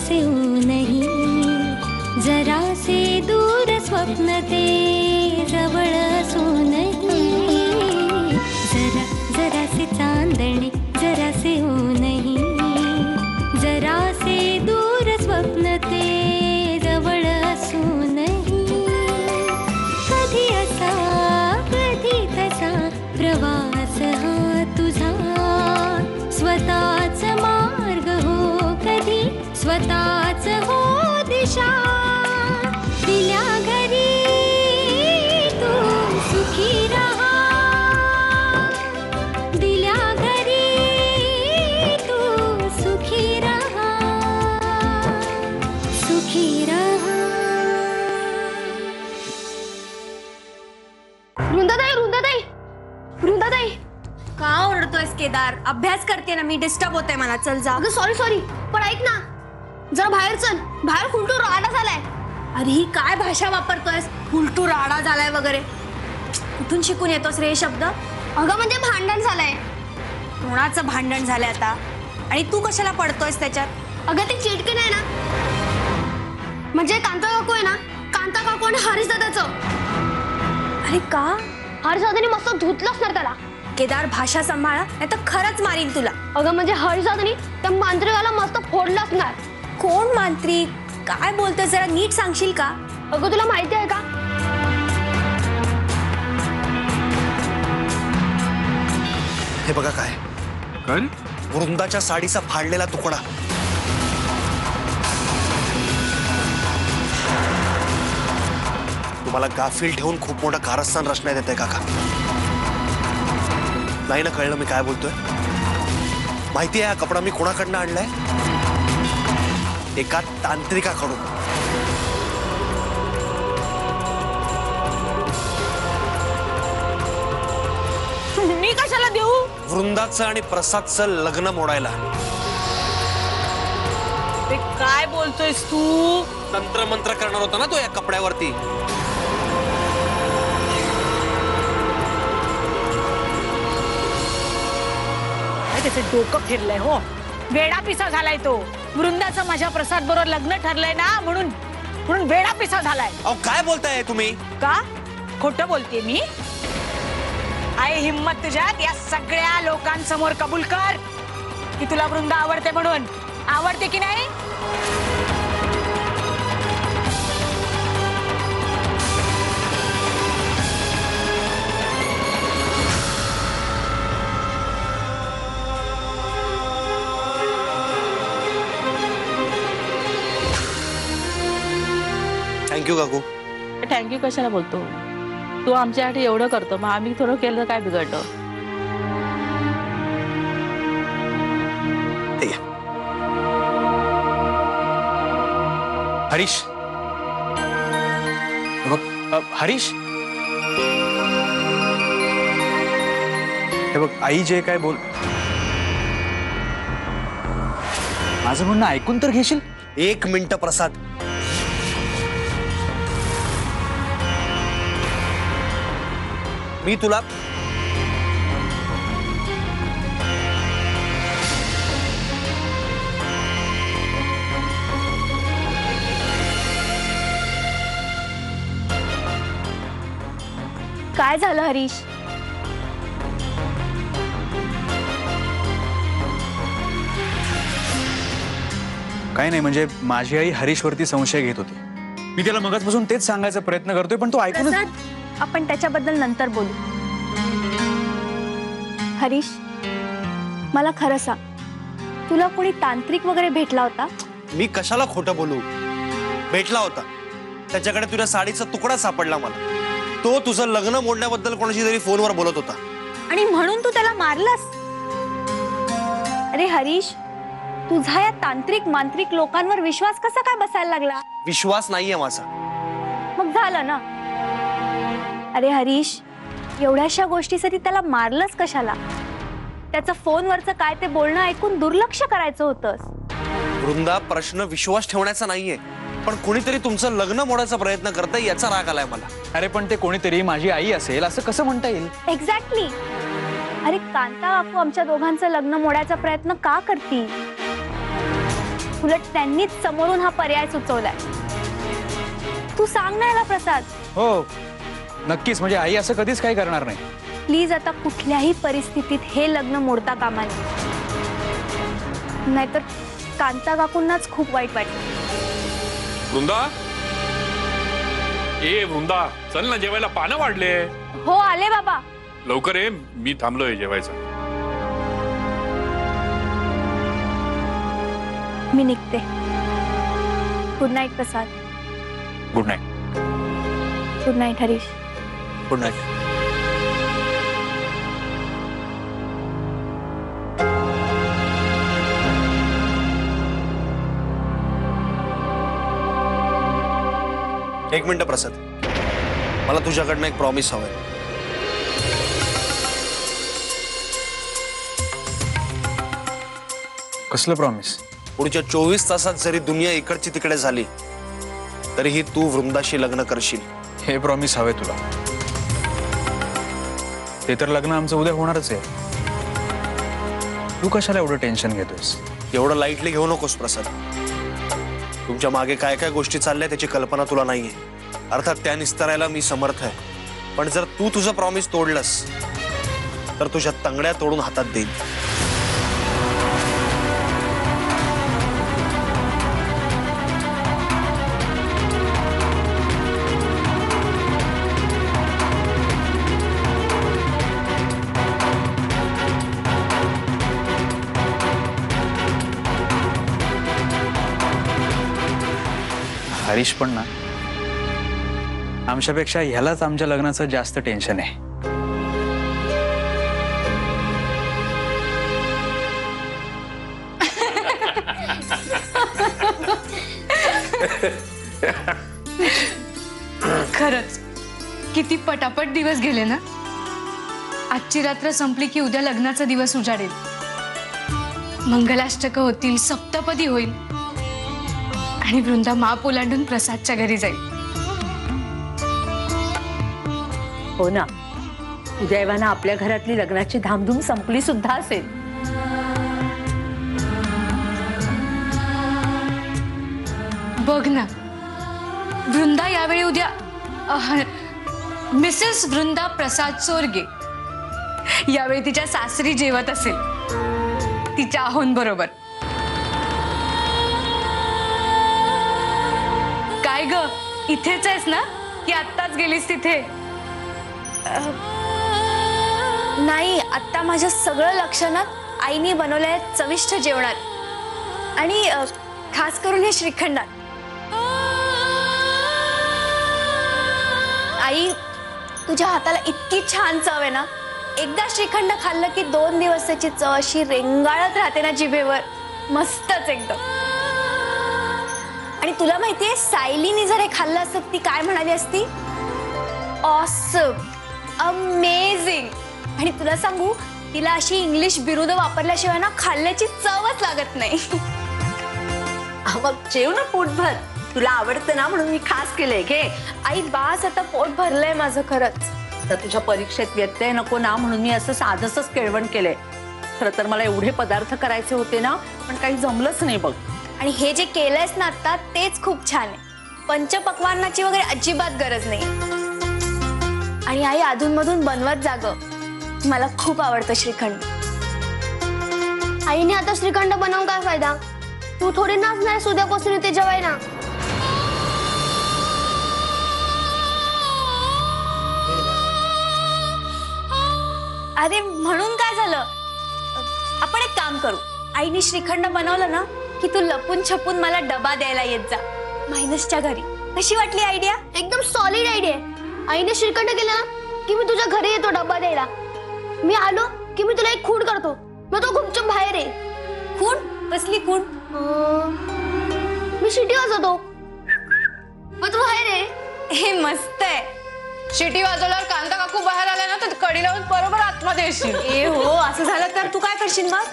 से नहीं, जरा से दूर स्वप्न ते जवळ नहीं, जरा जरा से चांदणे जरा से नहीं, जरा से दूर स्वप्न ते जवळ नहीं, कधी असा कधी तसा प्रवास हा तुझा, स्वतःच मार्ग हो कधी स्वतःच हो दिशा, दिल्या घरी तू सुखी रहा, दिल्या घरी तू सुखी रहा, सुखी रहा. वृंदाताई वृंदाताई वृंदाताई, का ओरडतोयस केदार? अभ्यास करते ना मी, डिस्टर्ब होते मला. चल जा. अगं सॉरी सॉरी, पण ऐक ना, जरा बाहेर चल. बाहेर फुलटूर राडा झालाय. अरे ही काय भाषा वापरतोयस? फुलटू राडा झालाय वगैरे? कुठून शिकून येतोस रे हे शब्द? अगं म्हणजे भांडण झालंय. कोणाचं भांडण झालंय आता? आणि तू कशाला पडतोयस त्याच्यात? अगं ती चिटकी नाही ना, म्हणजे कांता काकू आहे ना, कांता काकू आणि हरीश दादाचं. अरे का? हरीश दादाने मस्त धुतलं असणार त्याला. केदार भाषा सांभाळा, नाही तर खरंच मारीन तुला. अगं म्हणजे हरीश दादाने त्या मांत्रिकाला मस्त फोडलं असणार. कोण मांत्रिक? काय बोलतोय? जरा नीट सांगशील का? अगं तुला माहिती आहे का? हे बघा काय वृंदाच्या साडीचा फाडलेला तुकडा. तुम्हाला गाफील ठेवून खूप मोठा कारस्थान रचण्यात येते काका. नाही ना कळलं मी काय बोलतोय? माहिती आहे हा कपडा मी कोणाकडनं आणलाय? एका तांत्रिकाकडून. मी कशाला देऊ? वृंदाचं आणि प्रसादचं लग्न मोडायला. ते काय बोलतोयस तू? तंत्रमंत्र करणार होता ना तो या कपड्यावरती. त्याचं डोकं फिरलंय हो. वेडा पिसा झालाय तो. वृंदाचं माझ्या प्रसाद बरोबर लग्न ठरलंय ना, म्हणून म्हणून वेडा पिसा झालाय. अहो काय बोलताय तुम्ही? का खोटं बोलते मी? आहे हिम्मत तुझ्यात? या सगळ्या लोकांसमोर कबूल कर की तुला वृंदा आवडते म्हणून. आवडते की नाही? थँक्यू काकू. थँक्यू कशाला बोलतो? तू आमच्यासाठी एवढं करतो, मग आम्ही थोडं केलं काय बिघडलं? ठीक आहे. हरीश, हे बघ हरीश, हे बघ आई जे काय बोल, माझं म्हणणं ऐकून तर घेशील? एक मिनिट प्रसाद. मी तुला काय झालं हरीश? काही नाही, म्हणजे माझी आई हरीशवरती संशय घेत होती. मी त्याला मगाचपासून तेच सांगायचा प्रयत्न करतोय, पण तो ऐकून. आपण त्याच्याबद्दल नंतर बोलू. हरीश, मला खरं सांग, तुला कोणी तांत्रिक वगैरे भेटला होता? मी कशाला खोटं बोलू? भेटला होता. त्याच्याकडे तुझ्या साडीचा तुकडा सापडला मला. तो तुझं लग्न मोडण्याबद्दल कोणाशी तरी फोनवर बोलत होता. आणि म्हणून तू त्याला मारलास? अरे हरीश, तुझा या तांत्रिक मांत्रिक लोकांवर विश्वास कसा काय बसायला लागला? विश्वास नाहीये माझा. मग झालं ना. अरे हरीश, एवढ्याशा गोष्टीसाठी त्याला मारलंस कशाला? त्याचं फोनवरचं काय ते बोलणं ऐकून दुर्लक्ष करायचं होतंस. वृंदा, प्रश्न विश्वास ठेवण्याचा नाहीये, पण कोणीतरी तुमचं लग्न मोडायचा प्रयत्न करतंय याचा राग आलाय मला. अरे पण ते कोणीतरी माझी आई असेल असं कसं म्हणता येईल? एक्झॅक्टली. अरे कांता काकू आमच्या दोघांचं लग्न मोडायचा प्रयत्न का करती? उलट त्यांनीच समोरून हा पर्याय सुचवलाय. तू सांग ना याला प्रसाद. हो नक्कीच, म्हणजे आई असं कधीच काही करणार नाही. प्लीज आता कुठल्याही परिस्थितीत हे लग्न मोडता कामा नये, नाहीतर कांता काकूंनाच खूप वाईट वाटतं. वृंदा, ए वृंदा, चल ना जेवायला, पानं वाढले. हो आले बाबा. लवकर ये, मी थांबलोय जेवायचं. मी निघते. Good night Prasad. Good night. Good night Harish. Good night. एक मिनिट प्रसाद, मला तुझ्याकडनं एक प्रॉमिस हवंय. कसलं प्रॉमिस? पुढच्या 24 तासात जरी दुनिया इकडची तिकडे झाली तरीही तू वृंदाशी लग्न करशील. हे प्रॉमिस हवे तुला. ते तर लग्न आमचं उद्या होणारच आहे. तू कशाला एवढं टेन्शन घेतोयस? एवढं लाईटली घेऊ नकोस प्रसाद. तुमच्या मागे काय काय गोष्टी चालल्या त्याची कल्पना तुला नाहीये. अर्थात त्या निस्तरायला मी समर्थ आहे, पण जर तू तुझं प्रॉमिस तोडलंस तर तुझ्या तंगड्या तोडून हातात देईन. हरीश पण ना, आमच्यापेक्षा ह्यालाच आमच्या लग्नाचं जास्त टेन्शन आहे. खरंच किती पटापट दिवस गेले ना. आजची रात्र संपली की उद्या लग्नाचा दिवस उजाडेल. मंगलाष्टक होतील, सप्तपदी होईल आणि वृंदा माप ओलांडून प्रसादच्या घरी जाईल. हो ना, सुदैवानं आपल्या घरातली लग्नाची धामधूम संपली सुद्धा असेल. बघ ना, वृंदा यावेळी उद्या मिसेस वृंदा प्रसाद चोरगे यावेळी तिच्या सासरी जेवत असेल तिच्या आहोंबरोबर. काय ग, इथेच आहेस ना की आत्ताच गेलीस तिथे? नाही, आता माझ्या सगळं लक्ष ना आईने बनवलंय चविष्ट जेवणात आणि खास करून हे श्रीखंडात. आई, तुझ्या हाताला इतकी छान चव आहे ना. एकदा श्रीखंड खाल्लं की 2 दिवस त्याची चव अशी रेंगाळत राहते ना जिभेवर. मस्तच एकदम. आणि तुला माहितीये, सायलीने जर हे खाल्लं असत ती काय म्हणाली असती? Awesome, amazing. आणि तुला सांगू, तिला अशी इंग्लिश बिरुद वापरल्याशिवाय ना खाल्ल्याची चवच लागत नाही. मग जेव ना पोटभर, तुला आवडतं ना म्हणून मी खास केलंय. घे. आई बास, आता पोट भरलंय माझं खरंच. तर तुझ्या परीक्षेत व्यत्यय नको ना म्हणून मी असं साधंच केळवण केलंय. खरं तर मला एवढे पदार्थ करायचे होते ना, पण काही जमलंच नाही बघ. आणि हे जे केलंयस ना आता तेच खूप छान आहे. पंचपक्वान्नाची वगैरे अजिबात गरज नाही. आणि आई अधूनमधून बनवत जागं, मला खूप आवडतं श्रीखंड. आईने आता श्रीखंड बनवून काय फायदा? तू थोडी नाच उद्यापासून इथे जेवायला. अरे म्हणून काय झालं? आपण एक काम करू, आईने श्रीखंड बनवलं ना की तू लपून छपून मला डबा द्यायला येत जा मायनसच्या घरी. कशी वाटली आयडिया? एकदम सॉलिड आयडिया. आईने श्रीखंड केलं ना की मी तुझ्या घरी येतो डब्बा द्यायला. मी आलो की मी तुला एक खूण करतो. मग तो गुपचूप बाहेर आहे. खूण? कसली खूण? मी शिटी वाजवतो, मग तू बाहेर आहे. हे मस्त आहे. शिटी वाजवल्यावर कांता काकू बाहेर आल्या ना तर कडी लावून बरोबर आतमध्ये येशील. ए हो, असं झालं तर तू काय करशील मग?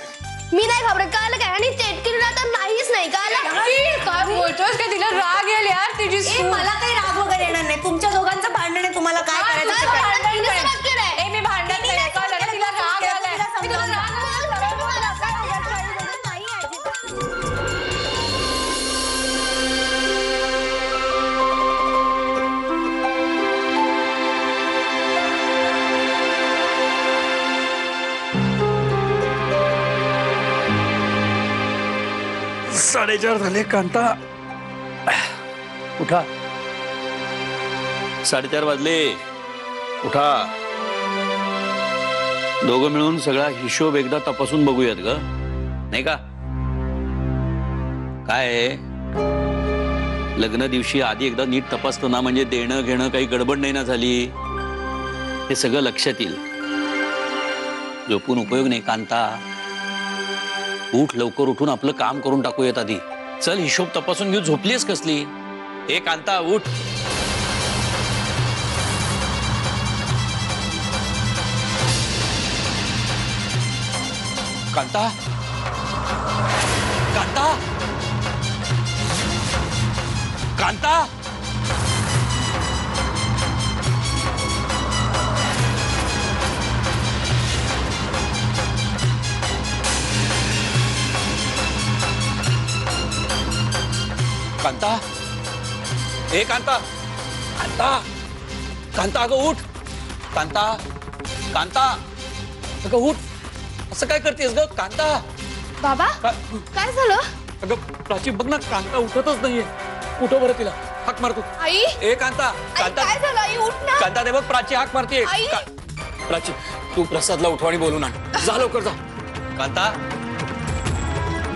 मी नाही घाबरत. कळलं काय? आणि चेटकीला तर नाहीच नाही. काय बोलतोस का? तिला राग येईल यार तिची ए, सून. मला काही राग वगैरे येणार नाही. तुमच्या दोघांचं भांडण आहे, तुम्हाला काय करायचं ते करा. ए, मी भांडत नाही. कळलं ना, तिला राग आलाय. मी तुला राग आलाय. 4:30 झाले. कांता उठा. 4:30 वाजले. उठा. दोघं मिळून सगळा हिशोब एकदा तपासून बघूयात ग, नाही का? काय आहे, लग्न दिवशी आधी एकदा नीट तपासलं ना, म्हणजे देणं घेणं काही गडबड नाही ना झाली. हे सगळं लक्षात येईल. झोपून उपयोग नाही कांता. उठ, लवकर उठून आपलं काम करून टाकूयात आधी. चल, हिशोब तपासून घेऊ. झोपलीस कसली? ए कांता, उठ. कांता, कांता, कांता. कांता, ए कांता, कांता, कांता, अगं उठ. कांता, कांता, अगं उठ. असं काय करतेस ग कांता? बाबा काय झालं? अगं प्राची, बघ ना, कांता उठतच नाहीये. उठव बरं तिला. हाक मार तू. आई, ए कांता, कांता, काय झालं? आई उठ ना. कांता, दे बघ, प्राची हाक मारते. आई. प्राची, तू प्रसादला उठव आणि बोलून आण. जा लवकर, जा. कांता,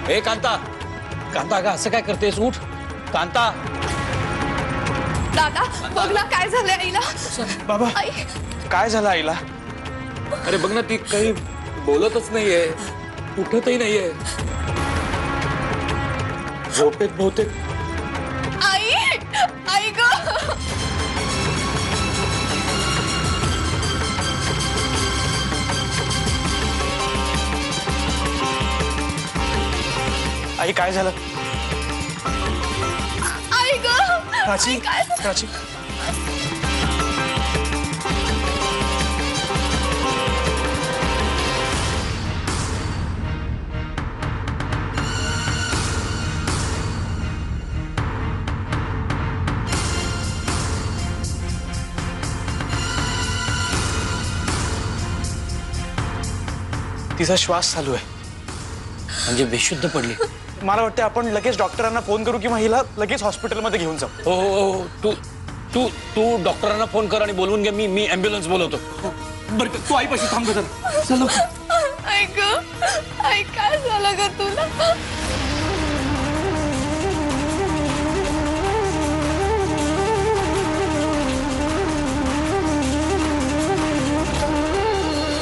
ए कांता, कांता, अगं असं काय करतेस? उठ कांता. दादा बघ ना काय झालं आईला. बाबा, आई, काय झालं आईला? अरे बघ ना, ती काही बोलतच नाहीये, उठतही नाहीये. झोपेत बहुतेक. आई, आई ग. आई काय झालं? आई ग. प्राची, प्राची. तिचा श्वास चालू आहे. म्हणजे बेशुद्ध पडली. मला वाटतं आपण लगेच डॉक्टरांना फोन करू किंवा हिला लगेच हॉस्पिटलमध्ये घेऊन जाऊ. हो हो हो, तू तू तू डॉक्टरांना फोन कर आणि बोलवून घे. मी ॲम्ब्युलन्स बोलवतो. बरं, तू आईपाशी थांब जरा. चल. आई ग. आई काय झालं ग तुला?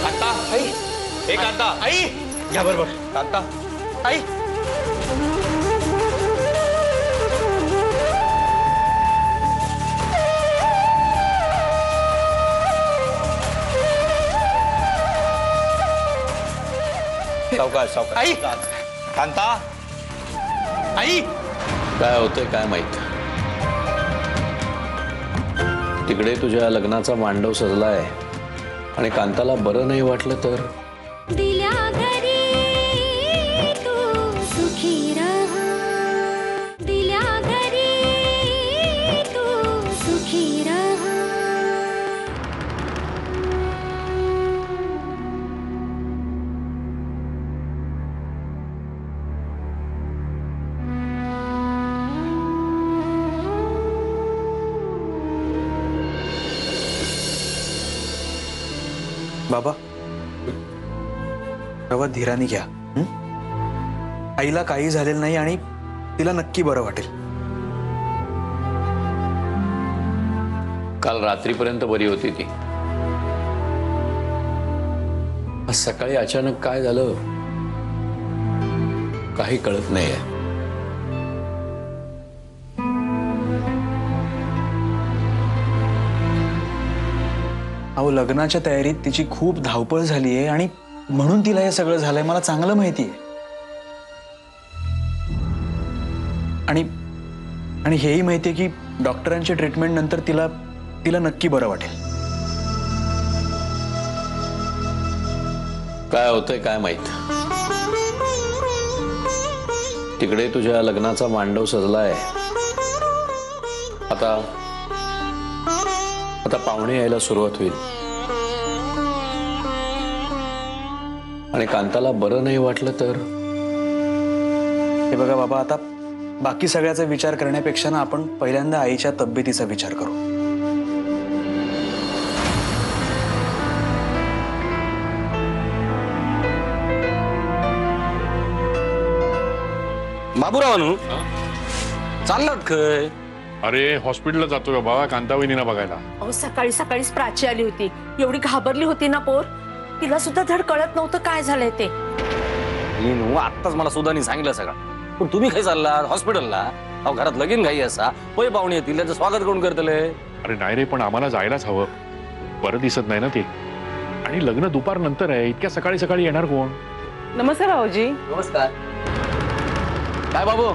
कांता, आई. ए कांता, आई या बरोबर. कांता, आई. सावकाश, सावकाश. आई. कांता, आई. काय होतंय काय माहित. तिकडे तुझ्या लग्नाचा मांडव सजलाय आणि कांताला बरं नाही वाटलं तर. दिल्या घरी तू सुखी रहा, दिल्या घरी तू सुखी रहा. बाबा, प्रवाद धीराने घ्या. आईला काही झालेलं नाही आणि तिला नक्की बरं वाटेल. काल रात्रीपर्यंत बरी होती ती. आज सकाळी अचानक काय झालं काही कळत नाहीये. अहो, लग्नाच्या तयारीत तिची खूप धावपळ झाली आहे आणि म्हणून तिला हे सगळं झालंय. मला चांगलं माहिती आहे. आणि हेही माहिती आहे की डॉक्टरांच्या ट्रीटमेंट नंतर तिला नक्की बरं वाटेल. काय होतंय काय माहित. तिकडे तुझ्या लग्नाचा मांडव सजलाय. आता पाहुणे यायला सुरुवात होईल आणि कांताला बरं नाही वाटलं तर. हे बघा बाबा, आता बाकी सगळ्याचा विचार करण्यापेक्षा ना आपण पहिल्यांदा आईच्या तब्येतीचा विचार करू. बाबूराव चाललात खय? अरे हॉस्पिटलला जातोय बाबा, कांता वहिनीला बघायला. अहो सकाळी सकाळीच प्राची आली होती, एवढी घाबरली होती ना पोर, तिला सुद्धा धड कळत नव्हतं काय झालंय ते. आत्ताच मला सुधानी सांगितलं सगळं. पण तुम्ही काय चाललात हॉस्पिटलला? अहो घरात लगीन घाई असा, पै पाहुणे येतील, त्याचं स्वागत कोण करतले? अरे नाही रे, पण आम्हाला जायलाच हवं. बरं दिसत नाही ना ते, आणि लग्न दुपार नंतर आहे, इतक्या सकाळी सकाळी येणार कोण? नमस्कार भाऊजी. नमस्कार. काय बाबू,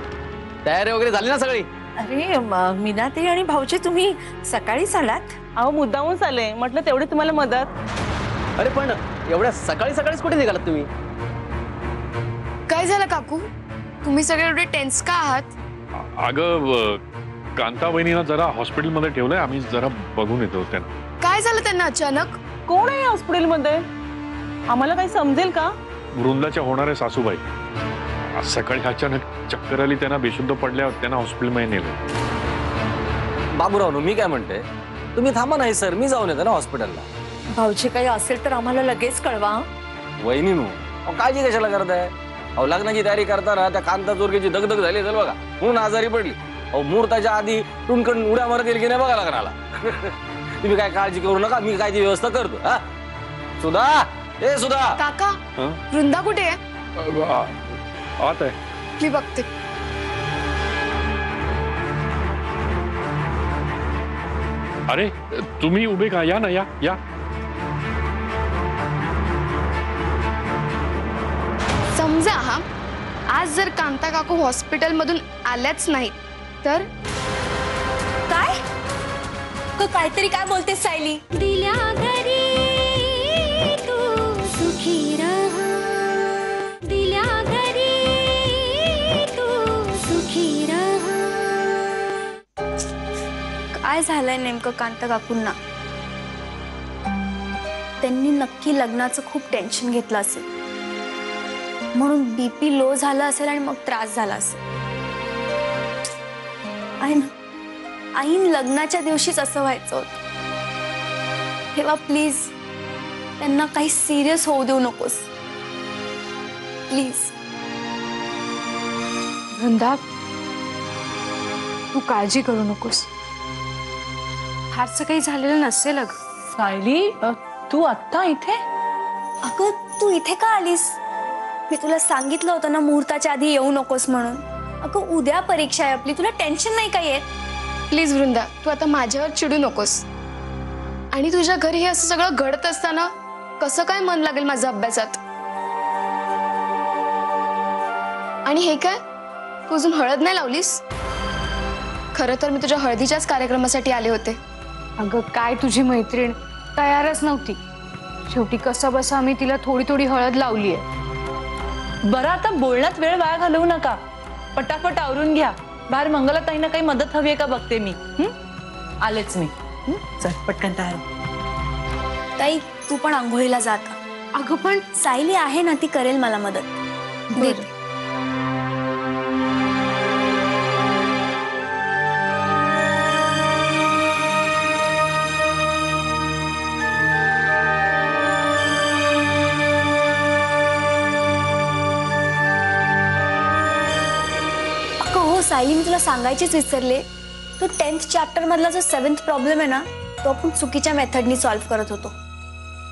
तयारी वगैरे झाली ना सगळी? अरे मीनाताई आणि भाऊजी तुम्ही सकाळीच आलात? अहो मुद्दामून चालले, म्हटलं तेवढी तुम्हाला मदत. अरे पण एवढ्या सकाळी सकाळीच कुठे निघालात तुम्ही? काय झालं काकू, तुम्ही सगळे एवढे टेन्स का आहात? अगं कांता वहिनीला जरा हॉस्पिटलमध्ये ठेवलंय, आम्ही जरा बघून येतो त्यांना. काय झालं त्यांना अचानक? कोण आहे हॉस्पिटलमध्ये? आम्हाला काही समजेल का? वृंदाच्या होणाऱ्या सासूबाई. आज सकाळी अचानक चक्कर आली, त्यांना बेशुद्ध पडल्यावर त्यांना हॉस्पिटलमध्ये नेलं. बाबूराव मी काय म्हणते, तुम्ही थांबा. नाही सर, मी जाऊन येतो ना हॉस्पिटलला. भाऊजी काही असेल तर आम्हाला लगेच कळवा. वहिनी काळजी कशाला करताय? अहो लग्नाची तयारी करताना त्या कांता चोरगेची दगदग झाली असेल बघा, म्हणून आजारी पडली. अहो मुहूर्ताच्या आधी टुनकन उड्या मारत गेली की नाही बघा लग्नाला. तुम्ही काय काळजी करू नका, मी काय ती व्यवस्था करतो. हा सुधा, ए सुधा. काका, वृंदा कुठे आहे? आत आहे. मी बघते. अरे तुम्ही उभे का, या ना, या या. समजा हा, आज जर कांता काकू हॉस्पिटल मधून आल्याच नाहीत तर काय? काहीतरी काय बोलते सायली? दिल्या घरी तू सुखी रहा, दिल्या घरी तू सुखी रहा. काय झालंय नेमकं कांता काकूंना? त्यांनी नक्की लग्नाचं खूप टेन्शन घेतलं असेल, म्हणून बीपी लो झाला असेल आणि मग त्रास झाला असेल. ऐन लग्नाच्या दिवशीच असं व्हायचं होतं. तेव्हा प्लीज त्यांना काही सिरियस होऊ देऊ नकोस, प्लीज. वृंदा, तू काळजी करू नकोस, फारसं काही झालेलं नसेल. अगं सायली, तू आत्ता इथे? अगं तू इथे का आलीस? मी तुला सांगितलं होतं ना मुहूर्ताच्या आधी येऊ नकोस म्हणून. अगं उद्या परीक्षा आहे आपली, तुला टेन्शन नाही का येत? प्लीज वृंदा, तू आता माझ्यावर चिडू नकोस. आणि तुझ्या घरी हे असं सगळं घडत असताना कसं काय मन लागेल माझ्या अभ्यासात? आणि हे काय, तू अजून हळद नाही लावलीस? खरं तर मी तुझ्या हळदीच्याच कार्यक्रमासाठी आले होते. अगं काय तुझी मैत्रीण तयारच नव्हती, शेवटी कसं बस आम्ही तिला थोडी थोडी हळद लावली आहे. बरं आता बोलण्यात वेळ वाया घालवू नका, पटापट आवरून घ्या. बाहेर मंगलाताईंना काही मदत हवी आहे का बघते मी. आलेच मी. चल पटकन तयार. ताई तू पण आंघोळीला जात. अगं पण सायली आहे ना, ती करेल मला मदत. बरं. सायली, मी तुला सांगायचीच विसरले, तो 10th चॅप्टर मधला जो 7th प्रॉब्लेम आहे ना, तो आपण चुकीच्या मेथडनी सॉल्व्ह करत होतो.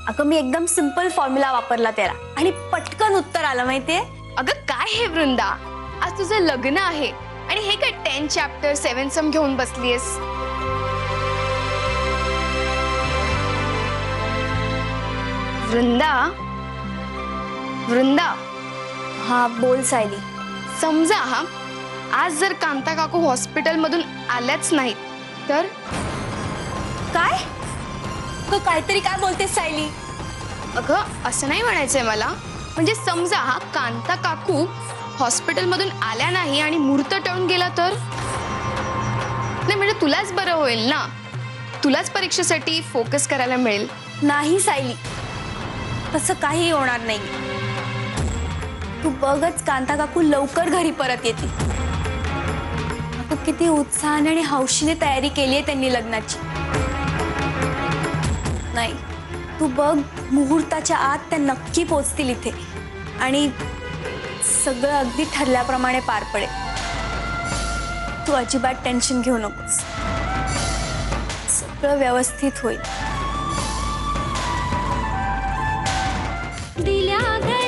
अगं मी एकदम सिंपल फॉर्म्युला वापरला त्याला आणि पटकन उत्तर आलं माहितीये. अगं काय हे वृंदा, आज तुझं लग्न आहे आणि हे काय 10 चॅप्टर 7 सम घेऊन बसलीयस? वृंदा, वृंदा. हा बोल सायली. समजा हा, आज जर कांता काकू हॉस्पिटल मधून आल्याच नाहीत तर काय? काहीतरी काय बोलते सायली? अगं असं नाही म्हणायचंय मला, म्हणजे समजा हा कांता काकू हॉस्पिटल मधून आल्या नाही आणि मुहूर्त टळून गेला तर? नाही म्हणजे तुलाच बरं होईल ना, तुलाच परीक्षेसाठी फोकस करायला मिळेल. नाही सायली, तसं काही होणार नाही. तू बघच कांता काकू लवकर घरी परत येते. अगं किती उत्साहाने आणि हौशीने तयारी केली आहे त्यांनी लग्नाची. नाही, तू बघ मुहूर्ताच्या आत त्या नक्की पोचतील इथे आणि सगळं अगदी ठरल्याप्रमाणे पार पडेल. तू अजिबात टेन्शन घेऊ नकोस, सगळं व्यवस्थित होईल. दिल्या घरी